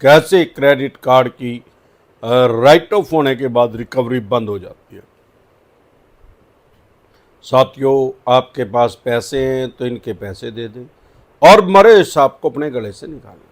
कैसे credit card की right of होने के बाद रिकवरी बंद हो जाती है। साथियों, आपके पास पैसे हैं तो इनके पैसे दे दें और मरे सांप को अपने गले से निकालें।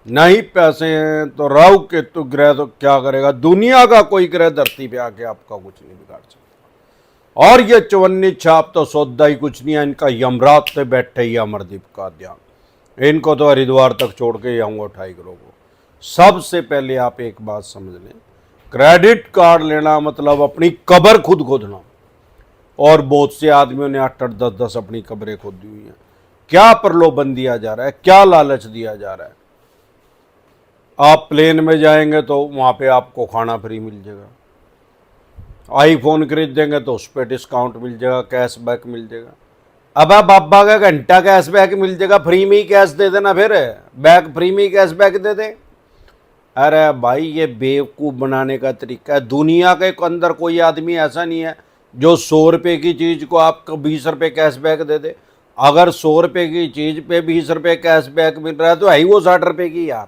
नहीं पैसे हैं तो राहु केतु ग्रह तो क्या करेगा, दुनिया का कोई ग्रह धरती पे आके आपका कुछ नहीं बिगाड़ सकता। और ये चवन्नी छाप तो सौदा ही कुछ नहीं है, इनका यमराज से बैठे ही अमरदीप का ध्यान। इनको तो हरिद्वार तक छोड़ के ही आऊँगा टाइगरों को। सबसे पहले आप एक बात समझ लें, क्रेडिट कार्ड लेना मतलब अपनी कब्र खुद खोदना। और बहुत से आदमियों ने 8-8, 10-10 अपनी कब्रें खोदी हुई हैं। क्या प्रलोभन दिया जा रहा है, क्या लालच दिया जा रहा है। आप प्लेन में जाएंगे तो वहाँ पे आपको खाना फ्री मिल जाएगा, आईफोन खरीदेंगे तो उस पर डिस्काउंट मिल जाएगा, कैशबैक मिल जाएगा। अब आप बाबा का घंटा कैशबैक मिल जाएगा, फ्री में ही कैश दे देना, फिर बैक फ्री में ही कैशबैक दे दे। अरे भाई, ये बेवकूफ़ बनाने का तरीका है। दुनिया के अंदर कोई आदमी ऐसा नहीं है जो 100 रुपये की चीज़ को आपको 20 रुपये कैशबैक दे दे। अगर 100 रुपये की चीज़ पे 20 रुपये कैशबैक मिल रहा है तो है ही वो 60 रुपये की यार।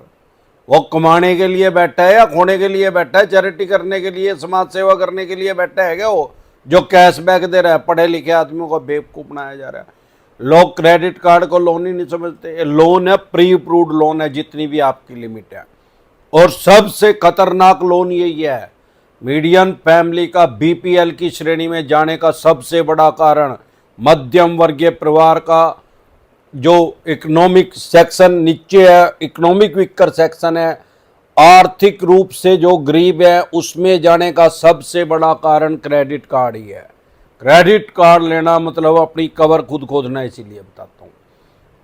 वो कमाने के लिए बैठा है या खोने के लिए बैठा है, चैरिटी करने के लिए, समाज सेवा करने के लिए बैठा है क्या वो जो कैशबैक दे रहा है? पढ़े लिखे आदमियों को बेवकूफ़ बनाया जा रहा है। लोग क्रेडिट कार्ड को लोन ही नहीं समझते। लोन है, प्री अप्रूव्ड लोन है, जितनी भी आपकी लिमिट है। और सबसे खतरनाक लोन यही है, मीडियम फैमिली का बीपीएल की श्रेणी में जाने का सबसे बड़ा कारण, मध्यम वर्गीय परिवार का जो इकोनॉमिक सेक्शन नीचे है, इकोनॉमिक वीकर सेक्शन है, आर्थिक रूप से जो गरीब है, उसमें जाने का सबसे बड़ा कारण क्रेडिट कार्ड ही है। क्रेडिट कार्ड लेना मतलब अपनी कब्र खुद खोदना, इसीलिए बताता हूँ।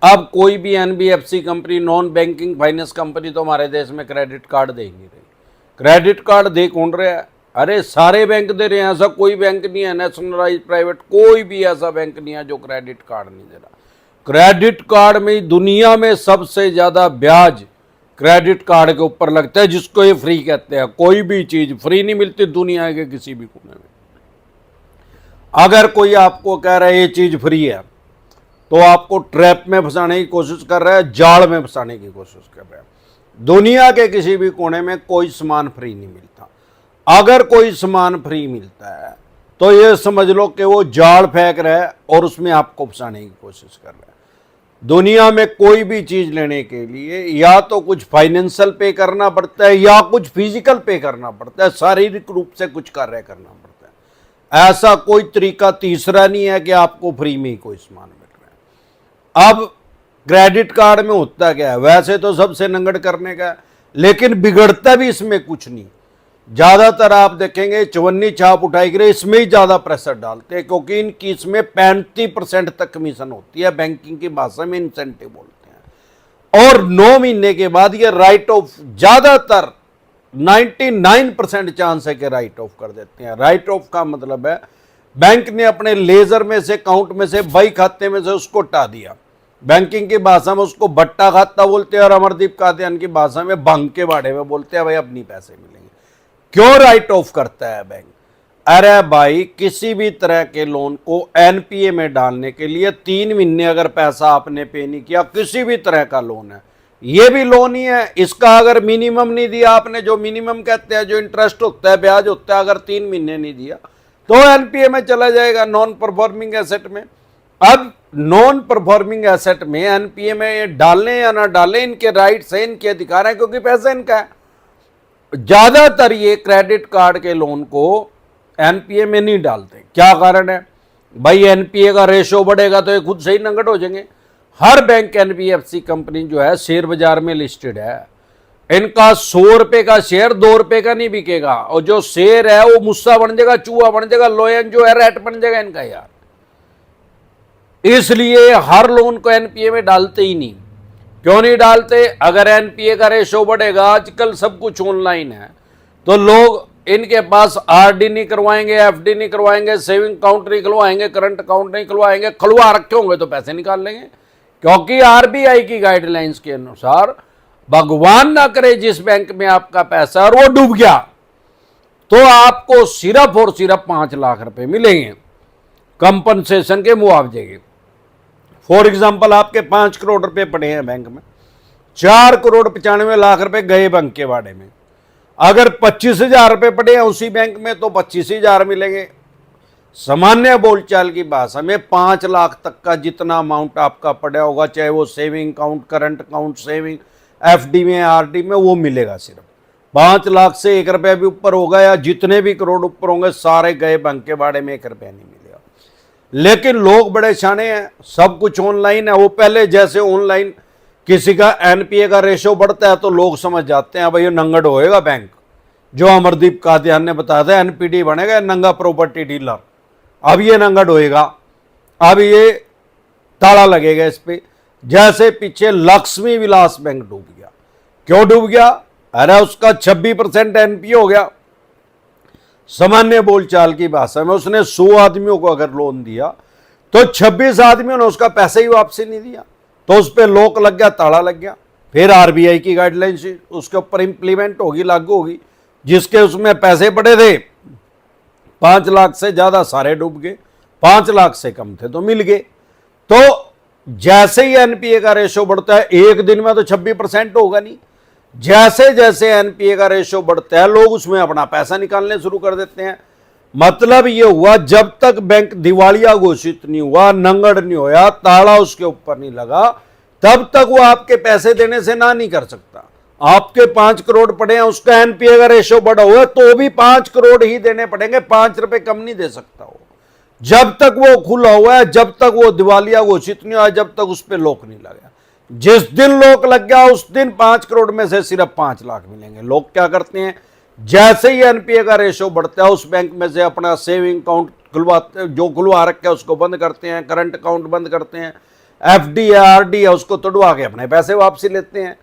अब कोई भी NBFC company, non banking finance company तो हमारे देश में क्रेडिट कार्ड दे ही नहीं रही। क्रेडिट कार्ड दे कौन रहे हैं? अरे सारे बैंक दे रहे हैं, ऐसा कोई बैंक नहीं है, नेशनलाइज प्राइवेट कोई भी ऐसा बैंक नहीं है जो क्रेडिट कार्ड नहीं दे रहा। क्रेडिट कार्ड में दुनिया में सबसे ज़्यादा ब्याज क्रेडिट कार्ड के ऊपर लगता है, जिसको ये फ्री कहते हैं। कोई भी चीज़ फ्री नहीं मिलती दुनिया के किसी भी कोने में। अगर कोई आपको कह रहा है ये चीज़ फ्री है तो आपको ट्रैप में फंसाने की कोशिश कर रहा है, जाल में फंसाने की कोशिश कर रहा है। दुनिया के किसी भी कोने में कोई सामान फ्री नहीं मिलता। अगर कोई सामान फ्री मिलता है तो ये समझ लो कि वो जाल फेंक रहा है और उसमें आपको फंसाने की कोशिश कर रहा है। दुनिया में कोई भी चीज़ लेने के लिए या तो कुछ फाइनेंशियल पे करना पड़ता है या कुछ फिजिकल पे करना पड़ता है, शारीरिक रूप से कुछ कार्य करना पड़ता है। ऐसा कोई तरीका तीसरा नहीं है कि आपको फ्री में ही कोई सामान मिल रहा है। अब क्रेडिट कार्ड में होता क्या है, वैसे तो सबसे नंगड़ करने का, लेकिन बिगड़ता भी इसमें कुछ नहीं। ज़्यादातर आप देखेंगे चवन्नी छाप उठाई गई, इसमें ही ज़्यादा प्रेशर डालते हैं, क्योंकि इनकी इसमें 35% तक कमीशन होती है। बैंकिंग की भाषा में इंसेंटिव बोलते हैं। और 9 महीने के बाद ये राइट ऑफ, ज़्यादातर 99% चांस है कि राइट ऑफ कर देते हैं। राइट ऑफ का मतलब है बैंक ने अपने लेजर में से, अकाउंट में से, बही खाते में से उसको हटा दिया। बैंकिंग की भाषा में उसको बट्टा खाता बोलते हैं और अमरदीप कादियान की भाषा में भंग के बाड़े में बोलते हैं। भाई अपनी पैसे मिलेंगे। क्यों राइट ऑफ करता है बैंक? अरे भाई, किसी भी तरह के लोन को एनपीए में डालने के लिए 3 महीने अगर पैसा आपने पे नहीं किया, किसी भी तरह का लोन है, ये भी लोन ही है, इसका अगर मिनिमम नहीं दिया आपने, जो मिनिमम कहते हैं, जो इंटरेस्ट होता है, ब्याज होता है, अगर 3 महीने नहीं दिया तो एनपीए में चला जाएगा, नॉन परफॉर्मिंग एसेट में। अब नॉन परफॉर्मिंग एसेट में एनपीए में डालने या ना डालें, इनके राइट्स हैं, इनके अधिकार हैं, क्योंकि पैसा इनका है। ज्यादातर ये क्रेडिट कार्ड के लोन को एनपीए में नहीं डालते। क्या कारण है भाई? एनपीए का रेशो बढ़ेगा तो ये खुद से ही नंगट हो जाएंगे। हर बैंक, एनबीएफसी कंपनी जो है शेयर बाजार में लिस्टेड है। इनका 100 रुपये का शेयर 2 रुपये का नहीं बिकेगा, और जो शेयर है वो मुस्सा बन जाएगा, चूहा बन जाएगा, लोयन जो है रैट बन जाएगा इनका यार। इसलिए हर लोन को एनपीए में डालते ही नहीं। क्यों नहीं डालते? अगर एनपीए का रेशो बढ़ेगा, आजकल सब कुछ ऑनलाइन है, तो लोग इनके पास आरडी नहीं करवाएंगे, एफडी नहीं करवाएंगे, सेविंग अकाउंट नहीं खुलवाएंगे, करंट अकाउंट नहीं खुलवाएंगे। खुलवा रखे होंगे तो पैसे निकाल लेंगे, क्योंकि आरबीआई की गाइडलाइंस के अनुसार, भगवान ना करे जिस बैंक में आपका पैसा और वो डूब गया, तो आपको सिर्फ और सिर्फ 5 लाख रुपए मिलेंगे कंपनसेशन के, मुआवजे के। फॉर एग्जाम्पल, आपके 5 करोड़ रुपए पड़े हैं बैंक में, 4,95,00,000 रुपए गए बंकेवाड़े में। अगर 25,000 रुपए पड़े हैं उसी बैंक में तो 25,000 मिलेंगे। सामान्य बोलचाल की भाषा में 5 लाख तक का जितना अमाउंट आपका पड़ा होगा, चाहे वो saving account, current account, saving, FD में, आरडी में, वो मिलेगा। सिर्फ 5 लाख से 1 रुपया भी ऊपर होगा या जितने भी करोड़ ऊपर होंगे सारे गए बंकेवाड़े में, 1 रुपया नहीं मिलेगा। लेकिन लोग बड़े शाने हैं, सब कुछ ऑनलाइन है। वो पहले जैसे ऑनलाइन किसी का एनपीए का रेशो बढ़ता है तो लोग समझ जाते हैं भाई ये नंगड़ होएगा बैंक, जो अमरदीप कादियान ने बताया था एनपीडी बनेगा, नंगा प्रॉपर्टी डीलर। अब ये नंगड़ होएगा, अब ये ताला लगेगा इस पे। जैसे पीछे लक्ष्मी विलास बैंक डूब गया। क्यों डूब गया? अरे उसका 26% एनपीए हो गया। सामान्य बोलचाल की भाषा में उसने 100 आदमियों को अगर लोन दिया तो 26 आदमियों ने उसका पैसे ही वापसी नहीं दिया, तो उस पर लॉक लग गया, ताला लग गया। फिर आरबीआई की गाइडलाइन उसके ऊपर इंप्लीमेंट होगी, लागू होगी। जिसके उसमें पैसे पड़े थे 5 लाख से ज्यादा सारे डूब गए, 5 लाख से कम थे तो मिल गए। तो जैसे ही एनपीए का रेशो बढ़ता है, एक दिन में तो 26% होगा नहीं, जैसे जैसे एनपीए का रेशो बढ़ता है लोग उसमें अपना पैसा निकालने शुरू कर देते हैं। मतलब ये हुआ जब तक बैंक दिवालिया घोषित नहीं हुआ, नंगड़ नहीं होया, ताला उसके ऊपर नहीं लगा, तब तक वो आपके पैसे देने से ना नहीं कर सकता। आपके 5 करोड़ पड़े हैं, उसका एनपीए का रेशो बढ़ा हुआ है तो भी 5 करोड़ ही देने पड़ेंगे, 5 रुपए कम नहीं दे सकता वो। जब तक वो खुला हुआ है, जब तक वो दिवालिया घोषित नहीं हुआ, जब तक उस पर लॉक नहीं लगा। जिस दिन लॉक लग गया उस दिन 5 करोड़ में से सिर्फ 5 लाख मिलेंगे। लोग क्या करते हैं, जैसे ही एनपीए का रेशो बढ़ता है उस बैंक में से अपना सेविंग अकाउंट खुलवाते, जो खुलवा रखे है उसको बंद करते हैं, करंट अकाउंट बंद करते हैं, एफडी है, आरडी है, उसको तोड़वा के अपने पैसे वापसी लेते हैं।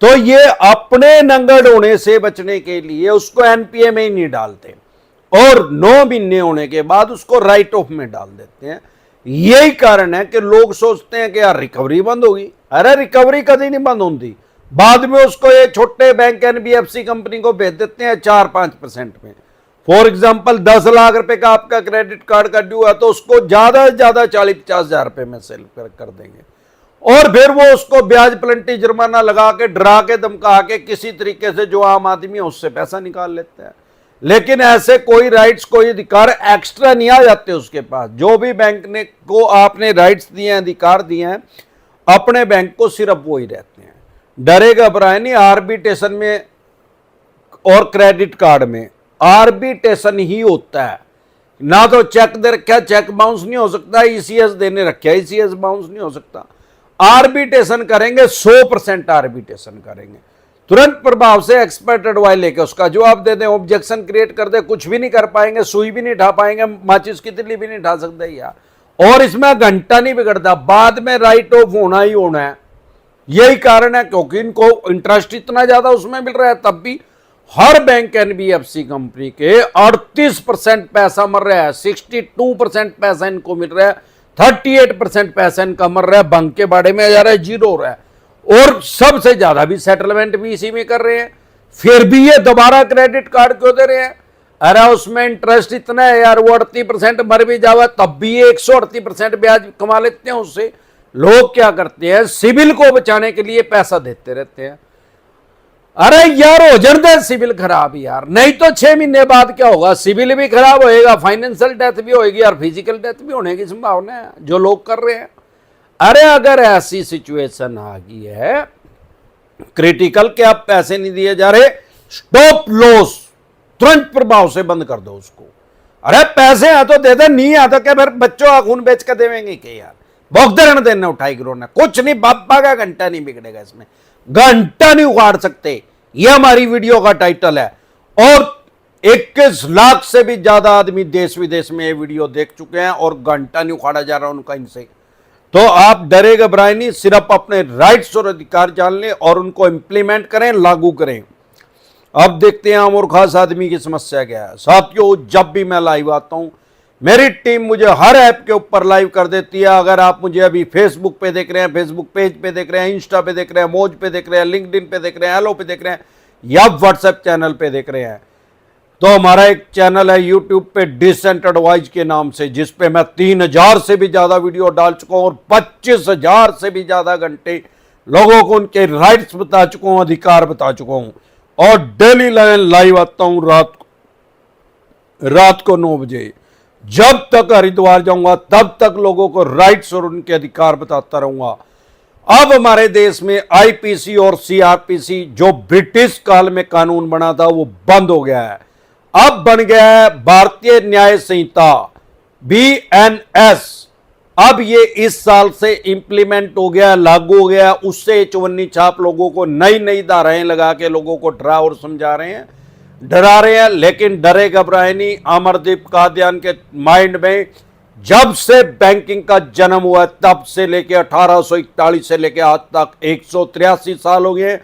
तो ये अपने नंगड़ होने से बचने के लिए उसको एनपीए में ही नहीं डालते और 9 महीने होने के बाद उसको राइट ऑफ में डाल देते हैं। यही कारण है कि लोग सोचते हैं कि यार रिकवरी बंद होगी। अरे रिकवरी कभी नहीं बंद होती, बाद में उसको ये छोटे बैंक एनबीएफसी कंपनी को भेज देते हैं 4-5% में। फॉर एग्जांपल 10 लाख रुपए का आपका क्रेडिट कार्ड का ड्यू है तो उसको ज्यादा से ज्यादा 40-50 हजार रुपए में सेल कर देंगे और फिर वो उसको ब्याज प्लंटी जुर्माना लगा के, डरा के, धमका के किसी तरीके से जो आम आदमी है उससे पैसा निकाल लेते हैं। लेकिन ऐसे कोई राइट्स, कोई अधिकार एक्स्ट्रा नहीं आ जाते उसके पास। जो भी बैंक ने को आपने राइट्स दिए हैं, अधिकार दिए हैं, अपने बैंक को सिर्फ वो ही रहते हैं। डरे घबराए नहीं। आर्बिट्रेशन में और क्रेडिट कार्ड में आर्बिट्रेशन ही होता है, ना तो चेक दे रखा, चेक बाउंस नहीं हो सकता, ईसीएस देने रखा, ईसीएस बाउंस नहीं हो सकता। आर्बिट्रेशन करेंगे 100% आर्बिट्रेशन करेंगे, तुरंत प्रभाव से एक्सपर्ट एडवाइस लेके उसका जवाब दे दें, ऑब्जेक्शन क्रिएट कर दे, कुछ भी नहीं कर पाएंगे, सुई भी नहीं ढा पाएंगे, माचिस की तिल्ली भी नहीं ढा सकते यार। और इसमें घंटा नहीं बिगड़ता, बाद में राइट ऑफ होना ही होना है। यही कारण है क्योंकि इनको इंटरेस्ट इतना ज्यादा उसमें मिल रहा है, तब भी हर बैंक एनबीएफसी कंपनी के 38% पैसा मर रहा है, 62% पैसा इनको मिल रहा है, 38% पैसा इनका मर रहा है, बैंक के बारे में जा रहा है, जीरो हो रहा है। और सबसे ज्यादा भी सेटलमेंट भी इसी में कर रहे हैं, फिर भी ये दोबारा क्रेडिट कार्ड क्यों दे रहे हैं? अरे उसमें इंटरेस्ट इतना है यार, वो 38% मर भी जावा तब भी ये 138% ब्याज कमा लेते हैं उससे। लोग क्या करते हैं, सिविल को बचाने के लिए पैसा देते रहते हैं। अरे यार हो जाए सिविल खराब यार, नहीं तो 6 महीने बाद क्या होगा, सिविल भी खराब होएगा, फाइनेंशियल डेथ भी होएगी और फिजिकल डेथ भी होने की संभावना है जो लोग कर रहे हैं। अरे अगर ऐसी सिचुएशन आ गई है क्रिटिकल के आप पैसे नहीं दिए जा रहे, स्टॉप लॉस तुरंत प्रभाव से बंद कर दो उसको। अरे पैसे आ तो दे दे, नहीं आ तो क्या फिर बच्चों का खून बेच कर देवेंगे क्या यार? भोगदरण देने उठाई करो ना, कुछ नहीं, बापा का घंटा नहीं बिगड़ेगा इसमें, घंटा नहीं उखाड़ सकते। यह हमारी वीडियो का टाइटल है और 21 लाख से भी ज्यादा आदमी देश विदेश में ये वीडियो देख चुके हैं और घंटा नहीं उखाड़ा जा रहा उनका इनसे। तो आप डरे घबराए नहीं, सिर्फ अपने राइट्स और अधिकार जान लें और उनको इंप्लीमेंट करें, लागू करें। अब देखते हैं आम और खास आदमी की समस्या क्या है। साथियों, जब भी मैं लाइव आता हूं मेरी टीम मुझे हर ऐप के ऊपर लाइव कर देती है। अगर आप मुझे अभी फेसबुक पे देख रहे हैं, फेसबुक पेज पे देख रहे हैं, इंस्टा पे देख रहे हैं, मौज पे देख रहे हैं, लिंक्डइन पे देख रहे हैं, हेलो पे देख रहे हैं या व्हाट्सएप चैनल पे देख रहे हैं, तो हमारा एक चैनल है यूट्यूब पे डिसेंट एडवाइज के नाम से, जिसपे मैं 3000 से भी ज्यादा वीडियो डाल चुका हूं और 25,000 से भी ज्यादा घंटे लोगों को उनके राइट्स बता चुका हूं, अधिकार बता चुका हूं। और डेली लाइव आता हूं रात को 9 बजे। जब तक हरिद्वार जाऊंगा तब तक लोगों को राइट्स और उनके अधिकार बताता रहूंगा। अब हमारे देश में आईपीसी और सीआरपीसी जो ब्रिटिश काल में कानून बना था वो बंद हो गया है। अब बन गया है भारतीय न्याय संहिता बीएनएस। अब ये इस साल से इंप्लीमेंट हो गया, लागू हो गया। उससे चवन्नी छाप लोगों को नई नई धाराएं लगा के लोगों को डरा और समझा रहे हैं, डरा रहे हैं। लेकिन डरे घबराए नहीं। अमरदीप कादियान के माइंड में जब से बैंकिंग का जन्म हुआ तब से लेके 1841 से लेके आज तक 183 साल हो गए,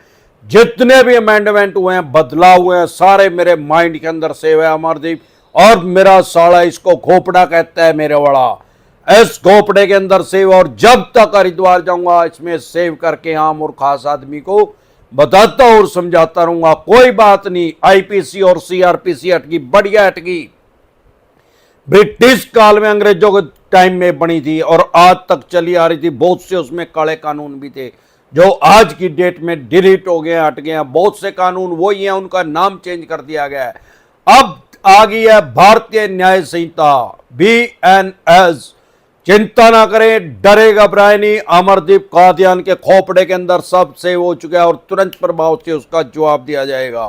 जितने भी अमेंडमेंट हुए हैं, बदलाव हुए हैं, सारे मेरे माइंड के अंदर सेव है अमरदीप। और मेरा साला इसको घोपड़ा कहता है, मेरे वाला इस घोपड़े के अंदर सेव। और जब तक हरिद्वार जाऊंगा इसमें सेव करके आम और खास आदमी को बताता और समझाता रहूंगा। कोई बात नहीं, आईपीसी और सीआरपीसी हटगी, बढ़िया हटगी। ब्रिटिश काल में अंग्रेजों के टाइम में बनी थी और आज तक चली आ रही थी। बहुत से उसमें काले कानून भी थे जो आज की डेट में डिलीट हो गए, हट गए हैं। बहुत से कानून वही हैं, उनका नाम चेंज कर दिया गया है। अब आ गई है भारतीय न्याय संहिता बीएनएस। चिंता ना करें, डरे घबराए नहीं। अमरदीप कादियान के खोपड़े के अंदर सब सेव हो चुका है और तुरंत प्रभाव से उसका जवाब दिया जाएगा।